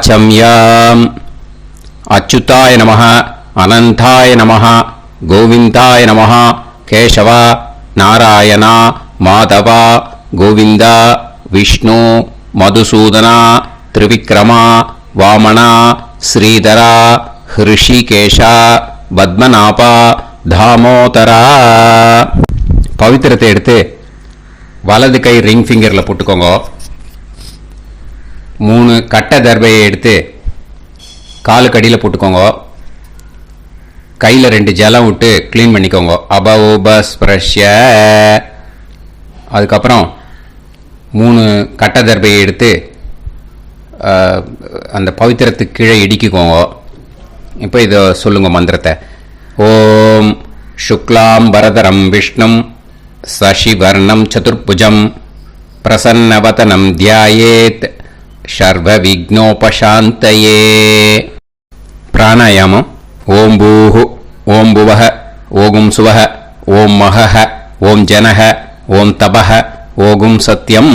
वाचम्याम् अच्युताय नमः अनंताय नमः गोविंदाय नमः केशव नारायण माधव गोविंद विष्णु मधुसूदन त्रिविक्रम वामन श्रीधर ऋषिकेश पद्मनाभ दामोदर पवित्रத்தை எடுத்து வலது கை ரிங் ஃபிங்கரில் போட்டுக்கோங்க. 3 கட்டை தர்பையை எடுத்து காலுக்கடியில் போட்டுக்கோங்க. கையில் 2 ஜலம் விட்டு க்ளீன் பண்ணிக்கோங்க. அபௌபஸ்பிரஷ்ய. அதுக்கப்புறம் 3 கட்டை தர்பையை எடுத்து அந்த பவித்திரத்துக்கு கீழே இடிக்கிக்கோங்க. இப்போ இதை சொல்லுங்க மந்திரத்தை. ஓம் சுக்லாம் வரதரம் விஷ்ணும் சசிவர்ணம் சதுர்புஜம் பிரசன்னவதனம் தியாயேத் சர்வ விக்னோபசாந்தயே. பிராணாயாமம். ஓம் பூஹு ஓம் புவஹ ஓகும் சுவஹ ஓம் மஹஹ ஓம் ஜனஹ ஓம் தபஹ ஓகும் சத்யம்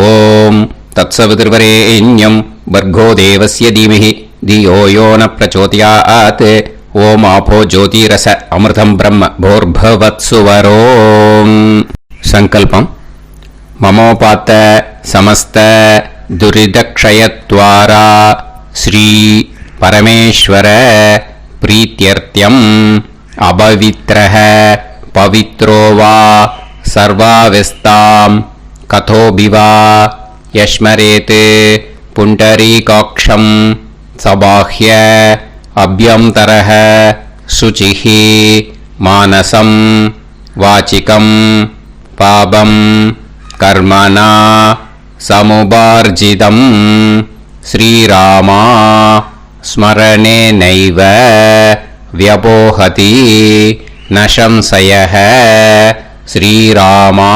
ஓம் தத்சவிதுர்வரேண்யம் வர்கோ தேவஸ்ய தீமஹி தியோ யோ ந பிரச்சோதயாத் ஓம் ஆபோ ஜோதிரச அமிர்தம் பிரம்ம போர்பவத்சுவரோம். சங்கல்பம். மமோபாத்த சமஸ்த துரிதக்ஷயத்வாரா ஸ்ரீ பரமேஸ்வர प्रीत्यर्थ्यम् अपवित्रः पवित्रो वा सर्वावस्थां कथोऽपि वा यस्मरेत् पुण्डरीकाक्षं सबाह्य अभ्यन्तरः शुचिः मानसं वाचिकं पापं कर्मणा समुपार्जितं श्रीरामा स्मरणे नैव व्यपोहति न संशयः. श्रीरामा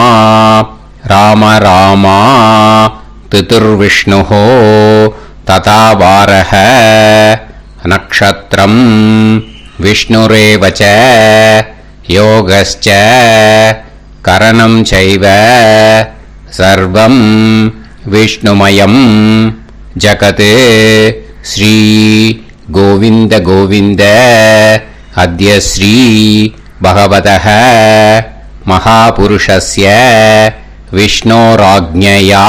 राम रामा तिथिर्विष्णुः तथा वारः नक्षत्रं विष्णुरेव च योगश्च करणं चैव सर्वं विष्णुमयं जगत्. श्री गोविंद गोविंद अद्य श्री भगवतः महापुरुषस्य विष्णोराज्ञया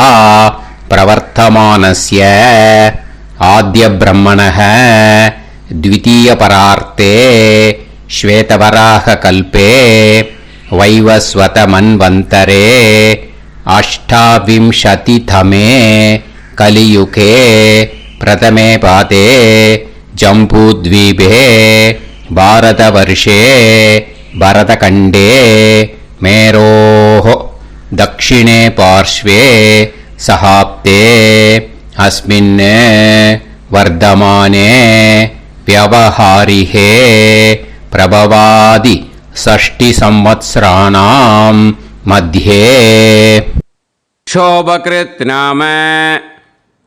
प्रवर्तमानस्य आद्यब्रह्मणः द्वितीयपरार्थे श्वेतवराहकल्पे वैवस्वतमन्वन्तरे अष्टाविंशतितमे कलियुगे प्रथमे पादे जम्बूद्वीपे भारतवर्षे भरतखण्डे मेरोः दक्षिणे पार्श्वे सहाब्दे अस्मिन् वर्धमाने व्यवहारिहे प्रभवादि षष्टिसंवत्सराणां मध्ये शोभकृत् नाम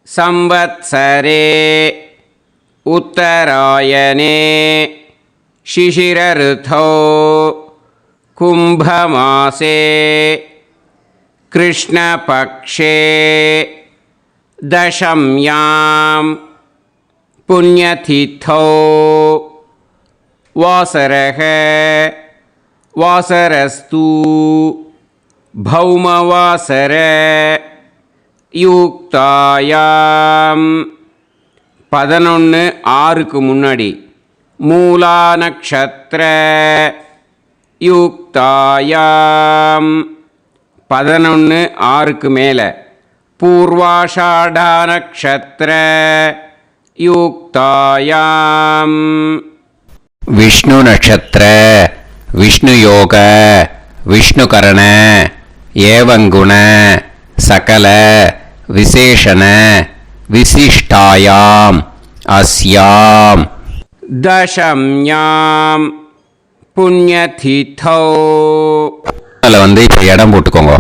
संवत्सरे उत्तरायणे शिशिरऋतौ कुम्भमासे कृष्णपक्षे दशम्यां पुण्यतिथौ वासरः वासरस्तु भौमवासर யுக்தாயாம் 11:6க்கு முன்னாடி மூலா நக்ஷத்ர யுக்தாயாம் 11:6க்கு மேலே பூர்வாஷாடா நக்ஷத்ர யுக்தாயாம் விஷ்ணு நக்ஷத்ர விஷ்ணு யோக விஷ்ணுகரண ஏவங்குண सकल विशेषण विशिष्टायाम अस्याम दशम्यां पुण्यतिथौ. வந்து இப்போ இடம் போட்டுக்கோங்க.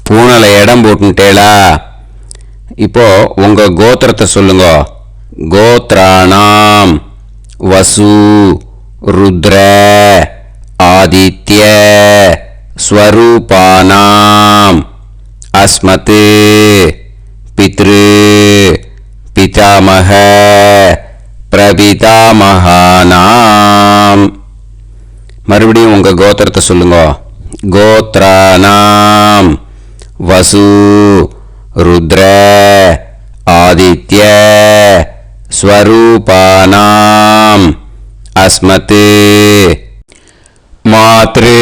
பூனல இடம் போட்டுட்டேளா. இப்போ உங்க கோத்திரத்தை சொல்லுங்க. கோத்ராணாம் வசு ருத்ர ஆதித்ய ஸ்வரூபானாம் अस्मत् पितृ பிதாமக பிரபிதாமகானாம். மறுபடியும் உங்க கோத்திரத்தை சொல்லுங்க. கோத்ரானாம் வசு ருத்ர ஆதித்ய ஸ்வரூபானாம் அஸ்மத் மாத்ரு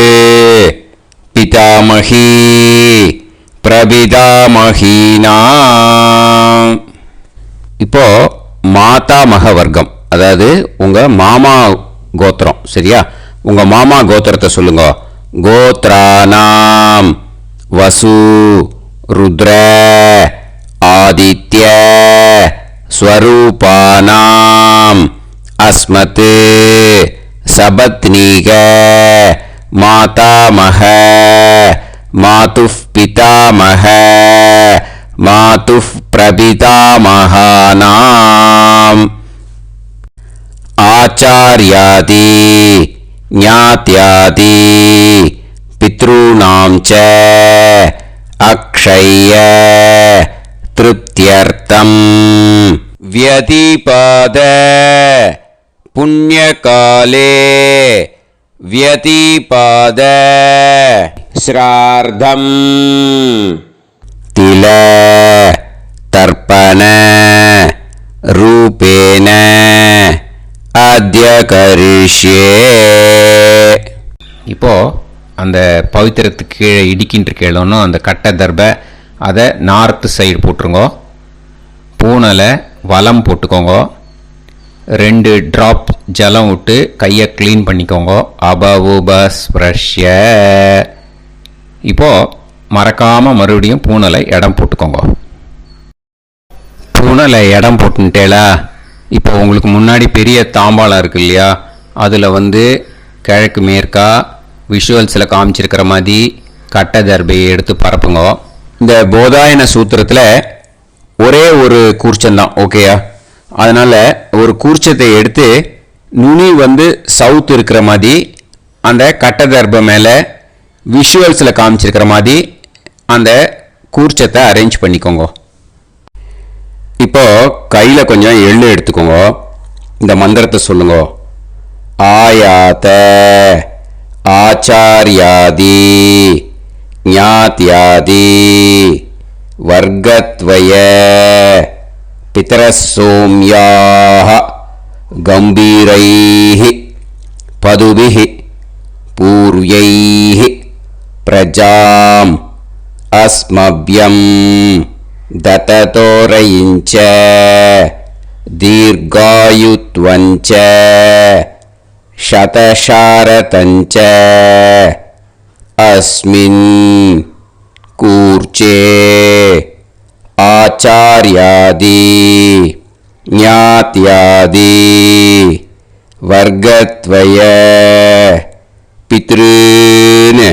பிதாமகி பிரபிதாமகீனாம். இப்போ மாதாமக வர்க்கம், அதாவது உங்க மாமா கோத்திரம். சரியா? உங்க மாமா கோத்திரத்தை சொல்லுங்க. கோத்ரானாம் வசு ருத்ர ஆதித்ய ஸ்வரூபானாம் அஸ்மத் சபத்னீக மாதாமக மாதுஃப் பிதாமக மாதுஃப் பிரபிதாமகானாம். ஆச்சார்யாதி ஞாத்யாதி பித்ருணாம் ச அக்ஷய திருப்தியர்த்தம் வியதிபாத புண்ணியகாலே வியதிபாத ஸ்ரார்த்தம் தில தர்ப்பண ரூபேன அத்ய கரிஷ்யே. இப்போ அந்த பவித்திரத்துக்கு கீழே இடிக்கின்ற கீழே அந்த கட்டை தர்ப அதை நார்த்து சைடு போட்டுருங்க. பூனலை வலம் போட்டுக்கோங்க. 2 ட்ராப் ஜலம் விட்டு கையை க்ளீன் பண்ணிக்கோங்க. அபவுபஸ்ப்ரஷ்ய. இப்போ மறக்காம மறுபடியும் பூனலை இடம் போட்டுக்கோங்க. பூனலை இடம் போட்டுட்டேலா? இப்போ உங்களுக்கு முன்னாடி பெரிய தாம்பாளம் இருக்கு இல்லையா, அதில் கிழக்கு மேற்கா விஷுவல்ஸில் காமிச்சிருக்கிற மாதிரி கட்டை தர்பையை எடுத்து பரப்புங்க. இந்த போதாயன சூத்திரத்தில் ஒரே ஒரு கூர்ச்சந்தான். ஓகேயா? அதனால் ஒரு கூர்ச்சத்தை எடுத்து நுனி சவுத் இருக்கிற மாதிரி அந்த கட்டை தர்பை மேலே விஷுவல்ஸில் காமிச்சிருக்கிற மாதிரி அந்த கூர்ச்சத்தை அரேஞ்ச் பண்ணிக்கோங்க. இப்போ கையில் கொஞ்சம் எள்ளு எடுத்துக்கோங்க. இந்த மந்திரத்தை சொல்லுங்க. ஆயாத ஆச்சார்யாதி ஞாத்யாதி வர்க்கத்வய பிதரசோம்யாஹ கம்பீரைஹி பதுபிஹி பூர்வைஹி பிரஜாம் அஸ்மப்யம் தததோரயிஞ்ச தீர்காயுத்வஞ்ச சதசாரதஞ்ச அஸ்மின் கூர்ச்சே ஆச்சார்யாதி ஞாத்யாதி வர்க்கத்வய பித்ருன்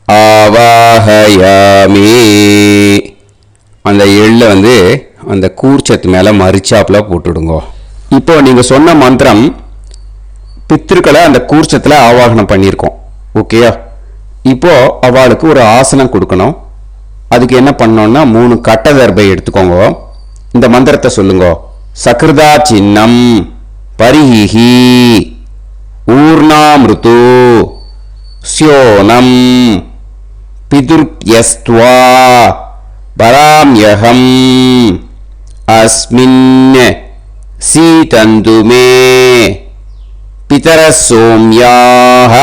ஆவாஹயாமி. அந்த எள்ளை அந்த கூர்ச்சத்து மேலே மரிச்சாப்பில் போட்டுடுங்க. இப்போ நீங்கள் சொன்ன மந்திரம் பித்ருக்களை அந்த கூர்ச்சத்தில் ஆவாகனம் பண்ணியிருக்கோம். ஓகேயா? இப்போ அவளுக்கு ஒரு ஆசனம் கொடுக்கணும். அதுக்கு என்ன பண்ணோம்னா 3 கட்டை தர்பை எடுத்துக்கோங்க. இந்த மந்திரத்தை சொல்லுங்க. சக்ருதா சின்னம் பரிஹி ஊர்ணாமிருத்து ஸ்யோனம் பிதுர்யஸ்த்வா பராம்யகம் அஸ்மின் சீதந்து மே பிதரசோம்யாஹ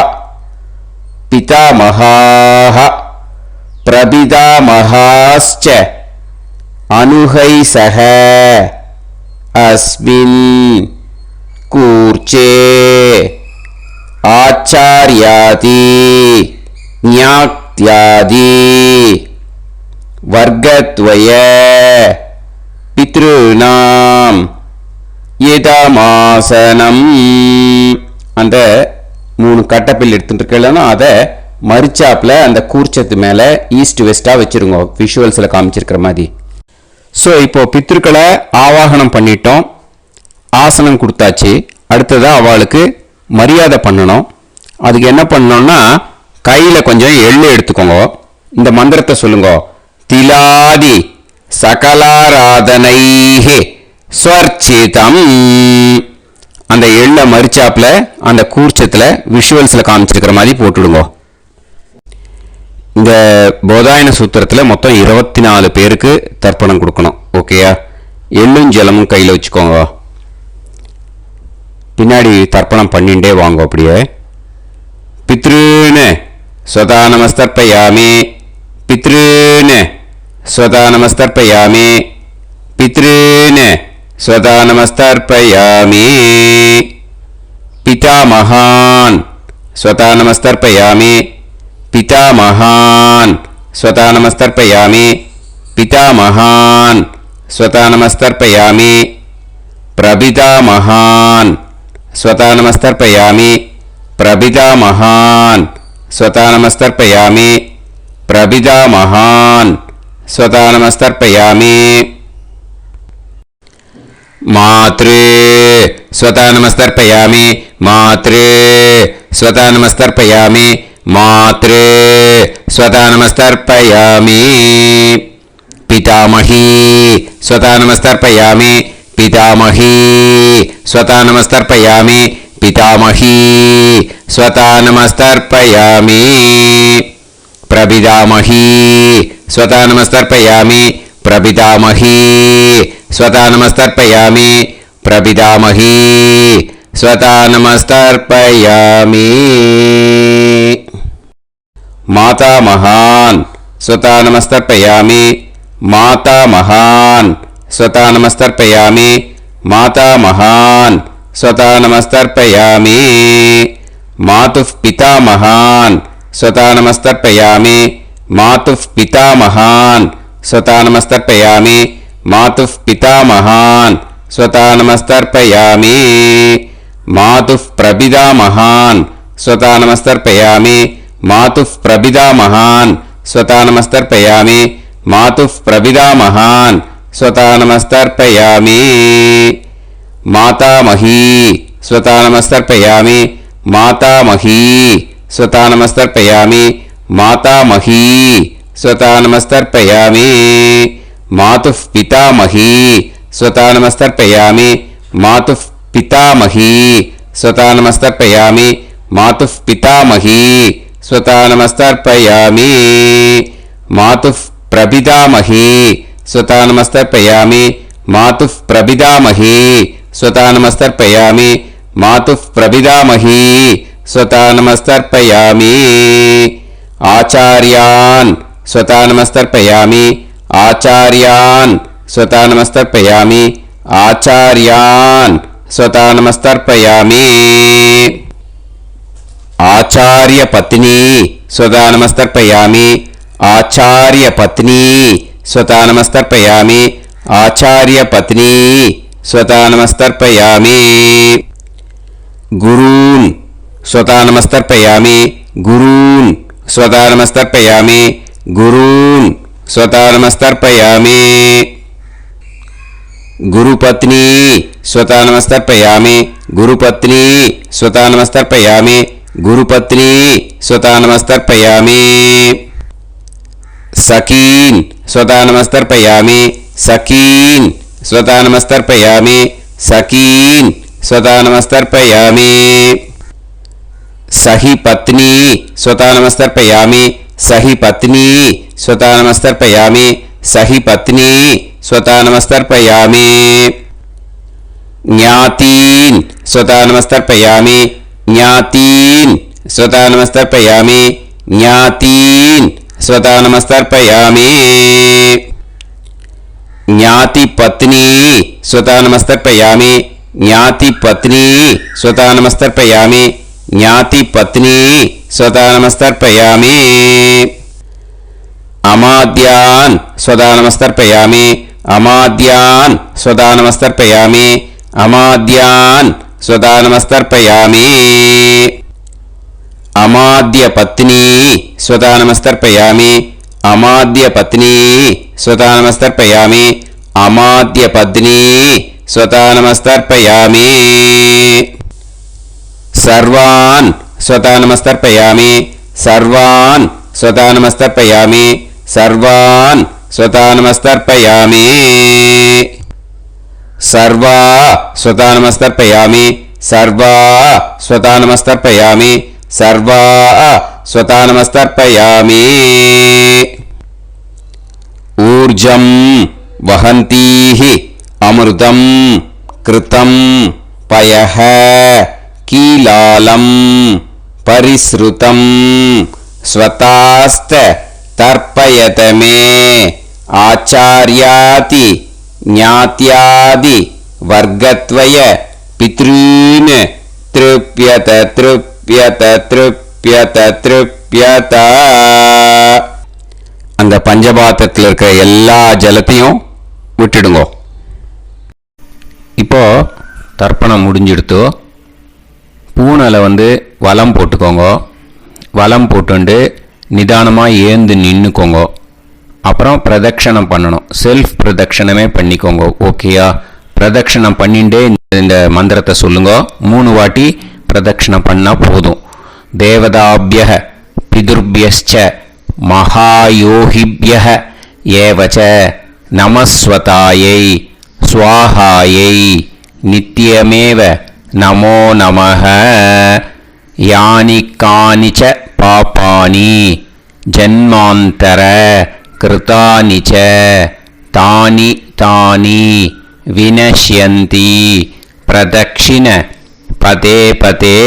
பிதாமகாஹ பிரபிதாமகாஸ்ச அனுகைசஹ அஸ்மின் கூர்ச்சே ஆச்சார்யாதி ஞாத்யாதி வர்க்கத்வய பித்ருணாம் இதமாசனம். அந்த 3 கட்டப்பில் எடுத்துட்டு இருக்கலன்னா அதை மரிச்சாப்பில் அந்த கூர்ச்சத்து மேலே ஈஸ்ட் வெஸ்ட்டாக வச்சுருங்க, விஷுவல்ஸில் காமிச்சிருக்கிற மாதிரி. ஸோ இப்போ பித்ருக்களை ஆவாகனம் பண்ணிட்டோம், ஆசனம் கொடுத்தாச்சு. அடுத்ததாக அவளுக்கு மரியாதை பண்ணணும். அதுக்கு என்ன பண்ணணும்னா கையில் கொஞ்சம் எள்ளு எடுத்துக்கோங்க. இந்த மந்திரத்தை சொல்லுங்க. திலாதி சகலாராதனைஹி ஸ்வர்ச்சிதம். அந்த எள்ள மரிச்சாப்புல அந்த கூர்ச்சத்தில் விஷுவல்ஸில் காமிச்சிருக்கிற மாதிரி போட்டுடுங்க. இந்த போதாயன சூத்திரத்தில் மொத்தம் 24 பேருக்கு தர்ப்பணம் கொடுக்கணும். ஓகேயா? எள்ளும் ஜலமும் கையில் வச்சுக்கோங்க. பின்னாடி தர்ப்பணம் பண்ணிண்டே வாங்க. அப்படியே பித்ருன்னு ஸ்வதா நமஸ்தர்ப்பயாமி, பித்ருன்னு ஸ்வதா நமஸ்தர்ப்பயாமி, பித்ருன்னு ஸ்வதா நமஸ்தர்ப்பயாமி, பிதாமகான் ஸ்வதா நமஸ்தர்ப்பயாமி, பிதாமகான் ஸ்வதா நமஸ்தர்ப்பயாமி, பிதாமகான் ஸ்வதா நமஸ்தர்ப்பயாமி, பிரபிதாமகான் ஸ்வதா நமஸ்தர்ப்பயாமி, பிரபிதாமகான் ஸ்வதா நமஸ்தர்ப்பயாமி, பிரபிதாமகான் ஸ்வதா நமஸ்தர்ப்பயாமி. மாத்ரு ஸ்வதா நமஸ்தர்ப்பயாமி, மாத்ரு ஸ்வதா நமஸ்தர்ப்பயாமி, மாத்ரு ஸ்வதா நமஸ்தர்ப்பயாமி. பிதாமஹி ஸ்வதா நமஸ்தர்ப்பயாமி, பிதாமஹி ஸ்வதா நமஸ்தர்ப்பயாமி, பிதாமஹி ஸ்வதா நமஸ்தர்ப்பயாமி. பிரபிதாமஹி ஸ்வதா நமஸ்தர்ப்பயாமி, பிரபிதாமஹி ஸ்வதா நமஸ்தர்ப்பயாமி, பிரபிதாமஹி ஸ்வதா நமஸ்தர்ப்பயாமி. மாதாமகான் ஸ்வதா நமஸ்தர்ப்பயாமி, மாதாமகான் ஸ்வதா நமஸ்தர்ப்பயாமி, மாதாமகான் ஸ்வதா நமஸ்தர்ப்பயாமி. மாதுః பிதாமகான் ஸ்வதா நமஸ்தர்ப்பயாமி, மாதுः பிதாமகான் ஸ்வதா நமஸ்தர்ப்பயாமி, மாதுः பிதாமகான் ஸ்வதா நமஸ்தர்ப்பயாமி. மாதுः பிரபிதாமகான் ஸ்வதா நமஸ்தர்ப்பயாமி, மாதுः பிரபிதாமகான் ஸ்வதா நமஸ்தர்ப்பயாமி, மாதுः பிரபிதாமகான் ஸ்வதா நமஸ்தர்ப்பயாமி. மாதாமஹி ஸ்வதா நமஸ்தர்ப்பயாமி, மாதாமஹி ஸ்வதா நமஸ்தர்ப்பயாமி, மாதாமஹி ஸ்வதா நமஸ்தர்ப்பயாமி. மாதுः பிதாமஹி ஸ்வதா நமஸ்தர்ப்பயாமி, மாதுः பிதாமஹி ஸ்வதா நமஸ்தர்ப்பயாமி, மாதுः பிதாமஹி ஸ்வதா நமஸ்தர்ப்பயாமி. மாதுः பிரபிதாமஹி ஸ்வதா நமஸ்தர்ப்பயாமி, மாதுः பிரபிதாமஹி ஸ்வதா நமஸ்தர்ப்பயாமி, மாதுः பிரபிதாமஹி ஸ்வதா நமஸ்தர்ப்பயாமி. ஆச்சார்யான் ஸ்வதா நமஸ்தர்ப்பயாமி, ஆச்சார்யான் ஸ்வதா நமஸ்தர்ப்பயாமி, ஆச்சார்யான் ஸ்வதா நமஸ்தர்ப்பயாமி. ஆச்சார்ய பத்னி ஸ்வதா நமஸ்தர்ப்பயாமி, ஆச்சார்ய பத்னி ஸ்வதா நமஸ்தர்ப்பயாமி, ஆச்சார்ய பத்னி ஸ்வதா நமஸ்தர்ப்பயாமி. குரூன் ஸ்வதா நமஸ்தர்ப்பயாமி, குரூன் ஸ்வதா நமஸ்தர்ப்பயாமி, குரூன் ஸ்வதா நமஸ்தர்ப்பயாமி. गुरुपत्नी स्वता नमस्तर्पयामि, गुरुपत्नी स्वता नमस्तर्पयामि, गुरुपत्नी स्वता नमस्तर्पयामि. सकीन स्वता नमस्तर्पयामि, सकीन स्वता नमस्तर्पयामि, सकीन स्वता नमस्तर्पयामि. सही पत्नी स्वता नमस्तर्पयामि, सही पत्नी स्वता नमस्तर्पयामि, सही पत्नी स्वता नमस्तर्पयामि. ज्ञातीन स्वता नमस्तर्पयामि, ज्ञातीन स्वता नमस्तर्पयामि, ज्ञातीन स्वता नमस्तर्पयामि. ज्ञाति पत्नी स्वता नमस्तर्पयामि, ज्ञाति पत्नी स्वता नमस्तर्पयामि, ज्ञाति पत्नी स्वता नमस्तर्पयामि. अमाद्यान स्वता नमस्तर्पयामि, अमाद्यान स्वता नमस्तर्पयामि, अमाद्यान स्वता नमस्तर्पयामि. अमाद्य पत्नी स्वता नमस्तर्पयामि, अमाद्य पत्नी स्वता नमस्तर्पयामि, अमाद्य पत्नी स्वता नमस्तर्पयामि. सर्वान् स्वता नमस्तर्पयामि, सर्वान् स्वता नमस्तर्पयामि, सर्वान् स्वता नमस्तर्पयामि. सर्वा स्वतानमस्तर्पयामि सर्वा स्वतानमस्तर्पयामि सर्वा स्वतानमस्तर्पयामि ऊर्जं वहन्तीः अमृतं कृतं पयः कीलालं परिसृतं स्वतास्त तर्पयत मे आचार्याति ज्ञात्यादि वर्गत्वय पितॄन् तृप्यत तृप्यत तृप्यत तृप्यत அந்த பஞ்சபாத்திரத்தில் இருக்கிற எல்லா ஜலத்தையும் விட்டுடுங்க. இப்போ தர்ப்பணம் முடிஞ்சிடுத்து. பூனலை வலம் போட்டுக்கோங்க. வலம் போட்டுண்டு நிதானமாக ஏந்து நின்றுக்கோங்க. அப்புறம் பிரதட்சணம் பண்ணணும். செல்ஃப் பிரதட்சணமே பண்ணிக்கோங்க. ஓகேயா? பிரதட்சணம் பண்ணிண்டே இந்த மந்திரத்தை சொல்லுங்க. 3 வாட்டி பிரதட்சணம் பண்ணால் போதும். தேவதாபிய பிதுர்பியச்ச மகாயோகிபிய ஏவச்ச நமஸ்வதாயை ஸ்வாஹாயை நித்யமேவ நமோ நமஹ யானி கானிச்ச பாபானி ஜன்மாந்தர கிருதானி ச தானி தானி வினஷ்யந்தி பிரதக்ஷிண பதே பதே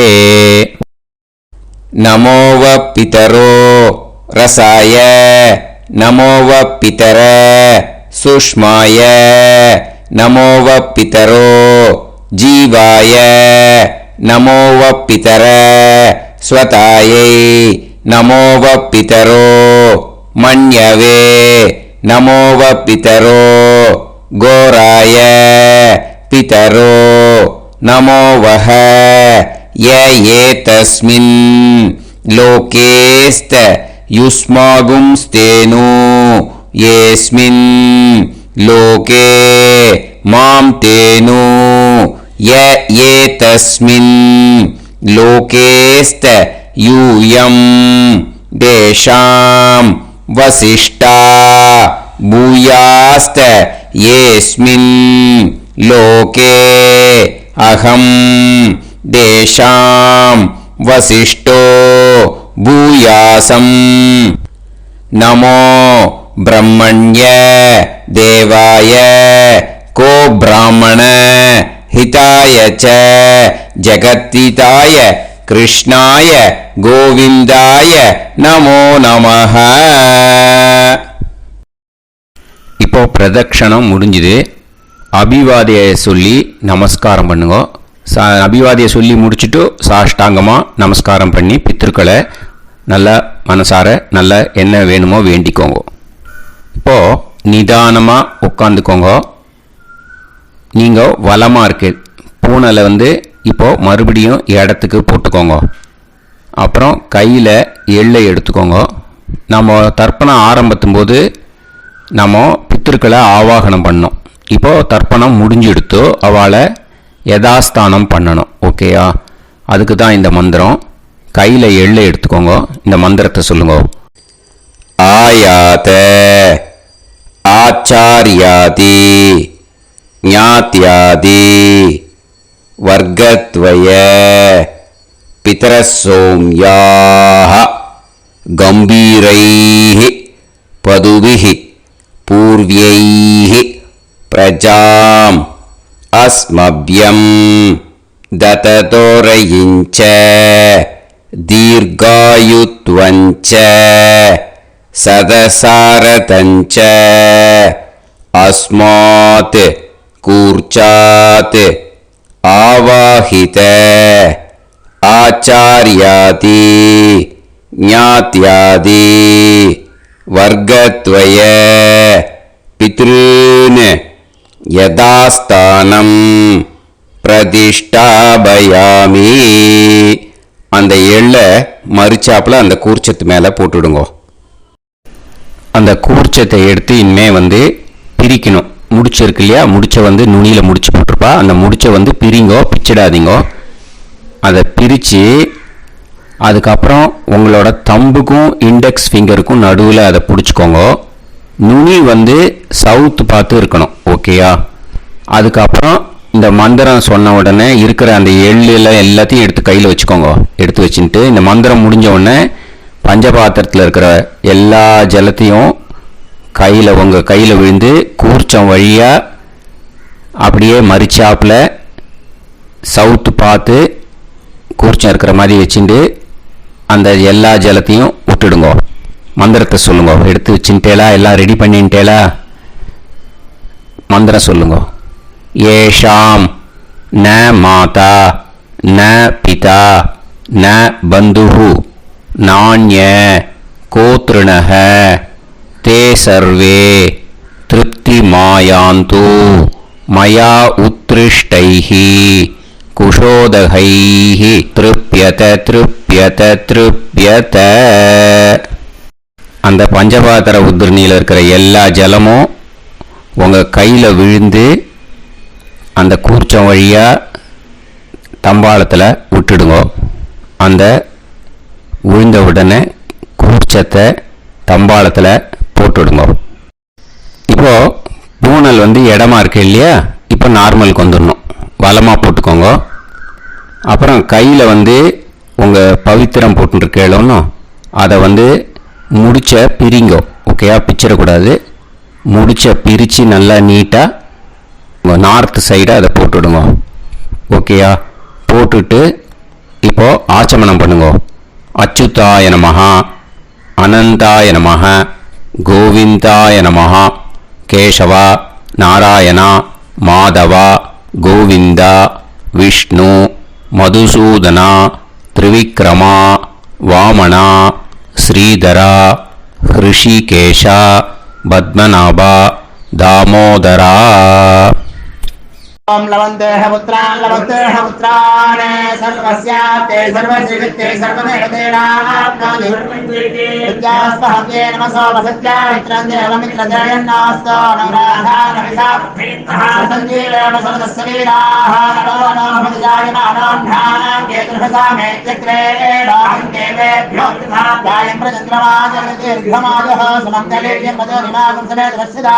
நமோவ பிதரோ ரசாய நமோவ பிதர சுஷ்மாய நமோவ பிதரோ ஜீவாய நமோவ பிதர ஸ்வதாயை நமோவ பிதரோ மன்யவே நமோவ பிதரோ கோராய பிதரோ நமோவஹ ஏதஸ்மின் லோகேஸ்த யுஸ்மாகும்ஸ்தேனு ஏஸ்மின் லோகே மாம் தேனு ஏதஸ்மின் லோகேஸ்த யூயம் தேஷாம் வசிஷ்டா பூயாஸ்த ஏஸ்மின் லோகே அகம் தேஷாம் வசிஷ்டோ பூயாசம் நமோ பிரம்மண்ய தேவாய கோ பிராமண ஹிதாய ச ஜகத்ஹிதாய கிருஷ்ணாய கோவிந்தாய நமோ நமஹ. இப்போ பிரதட்சணம் முடிஞ்சுது. அபிவாதியை சொல்லி நமஸ்காரம் பண்ணுங்க. அபிவாதியை சொல்லி முடிச்சுட்டு சாஷ்டாங்கமாக நமஸ்காரம் பண்ணி பித்ருக்களை நல்லா மனசார நல்லா என்ன வேணுமோ வேண்டிக்கோங்க. இப்போது நிதானமாக உட்காந்துக்கோங்க. நீங்கள் வலமாக இருக்கு பூனலை இப்போது மறுபடியும் இடத்துக்கு போட்டுக்கோங்க. அப்புறம் கையில் எள்ளை எடுத்துக்கோங்க. நம்ம தர்ப்பணம் ஆரம்பிக்கும் போது நம்ம பித்ருக்களை ஆவாகனம் பண்ணோம். இப்போது தர்ப்பணம் முடிஞ்செடுத்து அவளை யதாஸ்தானம் பண்ணணும். ஓகேயா? அதுக்கு தான் இந்த மந்திரம். கையில் எள்ளை எடுத்துக்கோங்க. இந்த மந்திரத்தை சொல்லுங்க. ஆயாத ஆச்சாரியாதி ஞாத்யாதி வர்க்கத்வய பிதரசோம்யாஹ கம்பீரைஹி பதுபிஹி பூர்வ்யைஹி பிரஜாம் அஸ்மப்யம் தததோரயிஞ்ச தீர்காயுத்வஞ்ச சதசாரதஞ்ச அஸ்மாத் கூர்ச்சாத் ஆவாஹித ஆச்சார்யாதி ஞாத்யாதி வர்க்கத்வய பித்ருன் யதாஸ்தானம் பிரதிஷ்டாபயாமி. அந்த எள்ளை மறிச்சாப்புல அந்த கூர்ச்சத்து மேலே போட்டுடுங்க. அந்த கூர்ச்சத்தை எடுத்து இனிமே பிரிக்கணும். முடிச்சு இருக்கு இல்லையா? முடிச்சை நுனியில் முடிச்சு போட்டிருப்பா. அந்த முடிச்சை பிரிங்கோ, பிச்சிடாதீங்கோ. அதை பிரித்து அதுக்கப்புறம் உங்களோட தம்புக்கும் இண்டெக்ஸ் ஃபிங்கருக்கும் நடுவில் அதை பிடிச்சிக்கோங்க. நுனி சவுத்து பார்த்து இருக்கணும். ஓகேயா? அதுக்கப்புறம் இந்த மந்திரம் சொன்ன உடனே இருக்கிற அந்த எள்ளில் எல்லாத்தையும் எடுத்து கையில் வச்சுக்கோங்க. எடுத்து வச்சுட்டு இந்த மந்திரம் முடிஞ்ச உடனே பஞ்சபாத்திரத்தில் இருக்கிற எல்லா ஜலத்தையும் உங்கள் கையில் விழுந்து கூர்ச்சம் வழியாக அப்படியே மறிச்சாப்பில் சவுத்து பார்த்து கூர்ச்சம் இருக்கிற மாதிரி வச்சுட்டு அந்த எல்லா ஜலத்தையும் விட்டுடுங்க. மந்திரத்தை சொல்லுங்க. எடுத்து வச்சுட்டேலா, எல்லாம் ரெடி பண்ணிட்டேலா, மந்திரம் சொல்லுங்க. ஏஷாம் ந மாதா ந பிதா ந பந்துஹு நாண்ய கோத்ருணஹ தே சர்வே திருப்தி மாயாந்து மயா உத்ருஷ்டைஹி குஷோதகைஹி திருப்யத திருப்யத திருப்யத. அந்த பஞ்சபாத்திர உத்ரணியில் இருக்கிற எல்லா ஜலமும் உங்கள் கையில் விழுந்து அந்த கூர்ச்சம் வழியாக தம்பாளத்தில் விட்டுடுங்க. அந்த விழுந்த உடனே கூர்ச்சத்தை தம்பாளத்தில் போட்டுடுங்க. இப்போது பூனல் இடமா இருக்கு இல்லையா, இப்போ நார்மலுக்கு வந்துடணும். வலமாக போட்டுக்கோங்க. அப்புறம் கையில் உங்கள் பவித்திரம் போட்டுருக்கேளோன்னு அதை முடிச்ச பிரிங்கோ. ஓகேயா, பிச்சிடக்கூடாது. முடிச்ச பிரித்து நல்லா நீட்டாக உங்கள் நார்த் சைடை அதை போட்டுவிடுங்க. ஓகேயா, போட்டுட்டு இப்போது ஆச்சமனம் பண்ணுங்க. அச்சுதாய நமஹ, அனந்தாய நமஹ, கோவிந்தாய நமஹ, கேசவா, நாராயணா, மாதவா, கோவிந்தா, விஷ்ணு, மதுசூதனா, திரிவிக்ரமா, வாமனா, ஸ்ரீதரா, ஹிருஷிகேஷா, பத்மநாபா, தாமோதரா. ओम लवन्तेह पुत्रान् सर्वस्याप्ते सर्वश्रीवित्ते सर्वदेवतेनाप्नोति विद्यास्पहव्ये नमसो वसत्या मित्रं देवमित्रजयन्नास्तो नवराधानविषाः सञ्जीवेम सर्वस्वीराः नमो नमः जायमानान्धानां केतुर्हसामे चक्रे राहं देवेभ्यो जायं प्रचन्द्रमाजगदीर्घमाजः समन्तलेयं मदोनिमागं समेत वत्सदा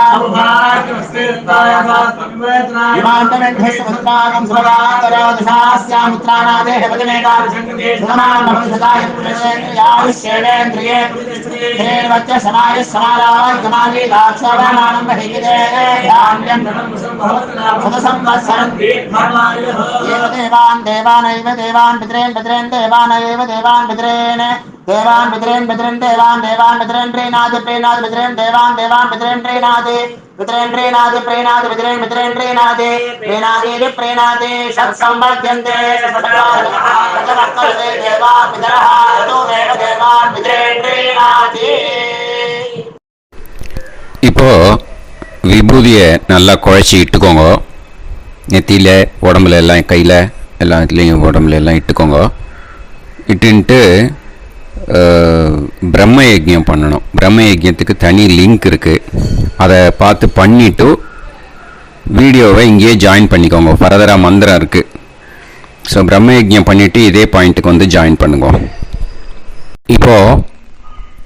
इमान्तमेध्यस्वपुत्रागं सुभगान्तरादशास्यामुत्राणादेह वदनेकाभिषङ्कृते सुधमानमभिषदाय पुरुषेन्द्रियायुष्येवेन्द्रिये धेर्वच्च समायः समाराय कमाली दाक्षाभामानं महिगिदे धान्यं सदसंवत्सरं एव देवान् पितरेन् देवानैव देवान् पितरेन् देवान् पितरेन् प्रीणाति पितरेन् देवान् पितरेन् प्रीणाति प्रीणाति षट्संवर्ध्यन्ते देवा पितरः ततोमेव देवान् पितरेन् प्रीणाति. இப்போ விபூதியை நல்லா குழைச்சி இட்டுக்கோங்க. நெத்தியில், உடம்புல எல்லாம், கையில் எல்லாம் இதுலேயும் உடம்புல எல்லாம் இட்டுக்கோங்க. இட்டுன்ட்டு பிரம்ம யஜ்யம் பண்ணணும். பிரம்ம யஜ்யத்துக்கு தனி லிங்க் இருக்குது. அதை பார்த்து பண்ணிவிட்டு வீடியோவை இங்கேயே ஜாயின் பண்ணிக்கோங்க. ஃபர்தராக மந்திரம் இருக்குது. ஸோ பிரம்ம யஜ்யம் பண்ணிவிட்டு இதே பாயிண்ட்டுக்கு ஜாயின் பண்ணுங்க. இப்போது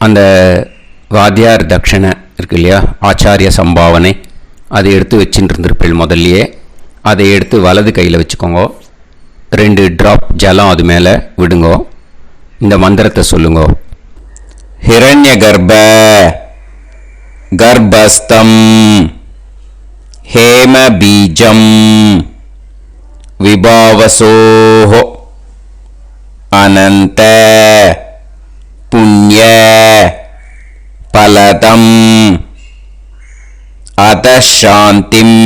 அந்த வாத்தியார் தட்சணை இருக்கு இல்லையா, ஆச்சாரிய சம்பாவனை, அதை எடுத்து வச்சுட்டு இருந்திருப்பேன் முதல்லையே. அதை எடுத்து வலது கையில் வச்சுக்கோங்க. 2 ட்ராப் ஜலம் அது மேலே விடுங்கோ. இந்த மந்திரத்தை சொல்லுங்க. ஹிரண்ய கர்ப்ப கர்ப்பஸ்தம் ஹேம பீஜம் விபாவசோஹோ அனந்த புண்ணிய பலதம் அதசாந்திம்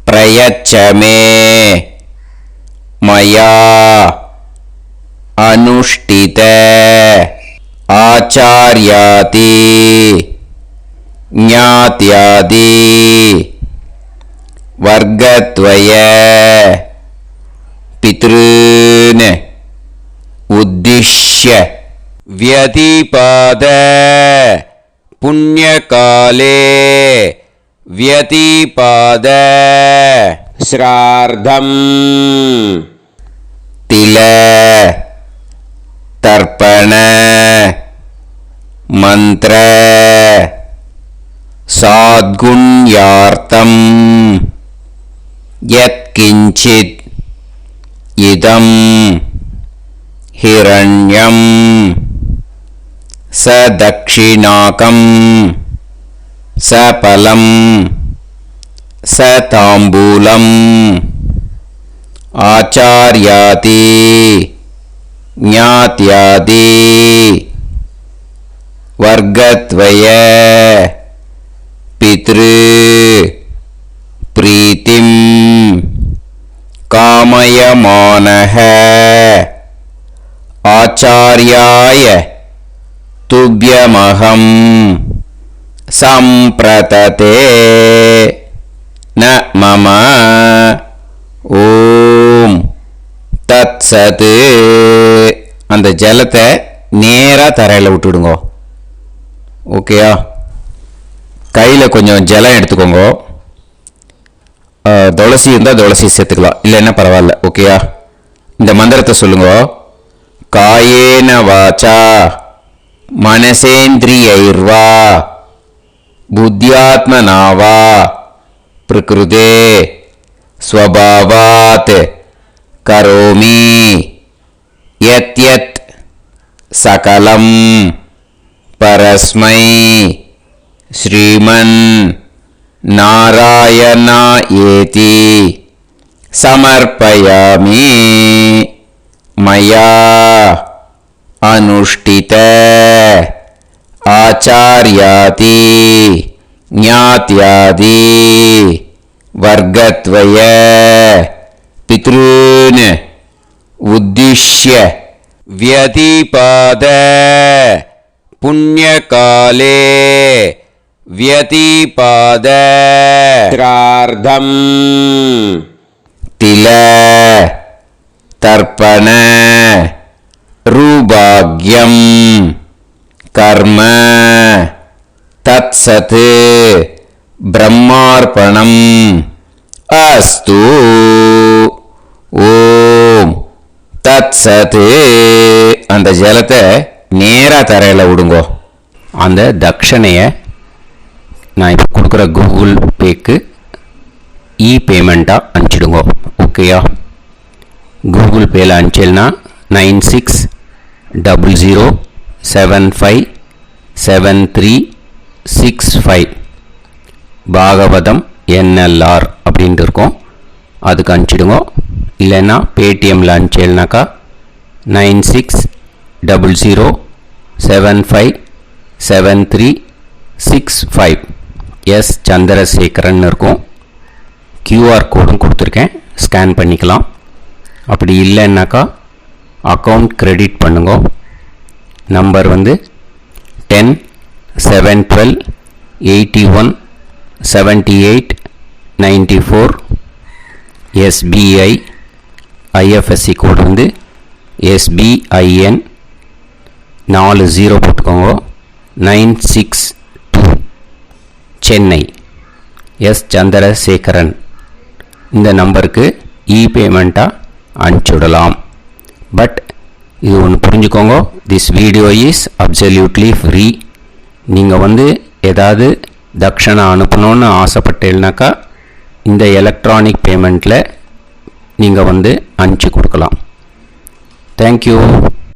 பிரயச்சமே மயா अनुष्ठित आचार्यादि ज्ञात्यादि वर्गद्वय पितॄन् उद्दिश्य व्यतिपाद पुण्यकाले व्यतिपाद श्रार्धं तिल तर्पण मंत्र சாத்குண்யார்த்தம் யத்கிஞ்சித் இதம் ஹிரண்யம் சதக்ஷிணாகம் சபலம் சதாம்பூலம் ஆச்சார்யாதி ஞாத்யாதி வர்கத்வய பித்ரு பிரீத்திம் காமயமானஹ ஆச்சார்யாய துப்யமஹம் சம்பிரததே ந மம ஓம் தத்சத். அந்த ஜலத்தை நேராக தரையில் விட்டுடுங்க. ஓகேயா? கையில் கொஞ்சம் ஜலம் எடுத்துக்கோங்க. துளசி இருந்தால் துளசி சேர்த்துக்கலாம், இல்லைன்னா பரவாயில்ல. ஓகேயா? இந்த மந்திரத்தை சொல்லுங்க. காயேன வாச்சா மனசேந்திரியைர்வா புத்தியாத்மனாவா பிரகிருதே ஸ்வபாவாத் கரோமி யத் யத் சகலம் பரஸ்மை ஸ்ரீமன் நாராயணாயேதி சமர்ப்பயாமி மயா அனுஷ்டித ஆச்சார்யாதி ஞாத்யாதி வர்கத்வய பித்ருன் உத்திஷ்ய வியதிபாத புண்ணியகாலே வியதிபாத த்ரார்த்தம் தில தர்ப்பண ரூபாக்யம் கர்ம தத்சத் பிரம்மார்ப்பணம் அஸ்து. ஓம் தத்சத். அந்த ஜலத்தை நேராக தரையில் விடுங்கோ. அந்த தட்சணையை நான் இப்போ கொடுக்குற கூகுள் பேக்கு பேமெண்ட்டாக அனுப்பிச்சிடுங்க. ஓகேயா? கூகுள் பேயில் அனுப்பிச்சல்னா 9600757365 பாகவதம் NLR அப்படின்ட்டு இருக்கோம். அதுக்கு அனுப்பிச்சிடுங்க. இல்லைன்னா பேடிஎம்மில் அனுப்பிச்சல்னாக்கா 9600757365 எஸ் சந்திரசேகரன் இருக்கும். கியூஆர் கோடும் கொடுத்துருக்கேன், ஸ்கேன் பண்ணிக்கலாம். அப்படி இல்லைன்னாக்கா அக்கௌண்ட் கிரெடிட் பண்ணுங்க. நம்பர் வந்து 10-7-12-81-78-94. எஸ்பிஐ ஐஎஃப்எஸ்சி கோடு வந்து SBIN 40 போட்டுக்கோங்க. 962 சென்னை. எஸ் சந்திரசேகரன். இந்த நம்பருக்கு பேமெண்ட்டாக அனுப்பிச்சுடலாம். பட் இது ஒன்று புரிஞ்சுக்கோங்க, this video is absolutely free. நீங்கள் வந்து ஏதாவது தட்சணை அனுப்பணுன்னு ஆசைப்பட்டேன்னாக்கா இந்த எலக்ட்ரானிக் பேமெண்ட்டில் நீங்கள் வந்து அனுப்பிச்சி கொடுக்கலாம். தேங்க்யூ.